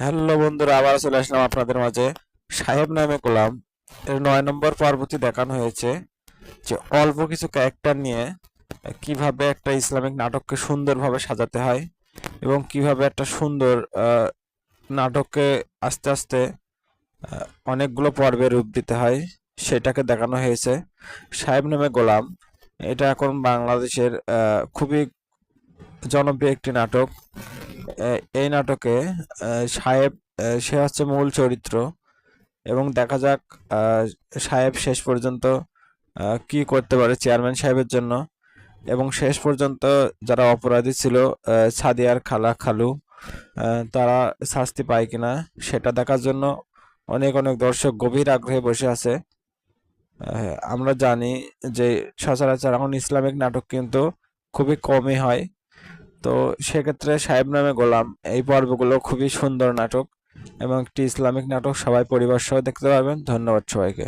Hello বন্ধুরা, আবার চলে আসলাম আপনাদের মাঝে। সাহেব নামে গোলাম এর 9 নম্বর পর্বটি দেখানো হয়েছে যে অল্প কিছু ক্যারেক্টার নিয়ে কিভাবে একটা ইসলামিক নাটককে সুন্দরভাবে সাজাতে হয় এবং কিভাবে একটা সুন্দর নাটককে আস্তে আস্তে অনেকগুলো পর্বে রূপ দিতে হয় সেটাকে দেখানো হয়েছে। সাহেব নামে গোলাম এটা এখন বাংলাদেশের খুবই জনপ্রিয় একটি নাটক। এই নাটকে সাহেব সে হচ্ছে মূল চরিত্র এবং দেখা যাক সাহেব শেষ পর্যন্ত কি করতে পারে চেয়ারম্যান সাহেবের জন্য, এবং শেষ পর্যন্ত যারা অপরাধী ছিল সাদিয়ার খালা খালু তারা শাস্তি পায় কিনা সেটা দেখার জন্য অনেক অনেক দর্শক গভীর আগ্রহে বসে আছে। আমরা জানি যে সচরাচর এখন ইসলামিক নাটক কিন্তু খুবই কমই হয়। তো সেক্ষেত্রে সাহেব নামে গোলাম এই পর্বগুলো খুবই সুন্দর নাটক এবং একটি ইসলামিক নাটক, সবাই পরিবার সহ দেখতে পারবেন। ধন্যবাদ সবাইকে।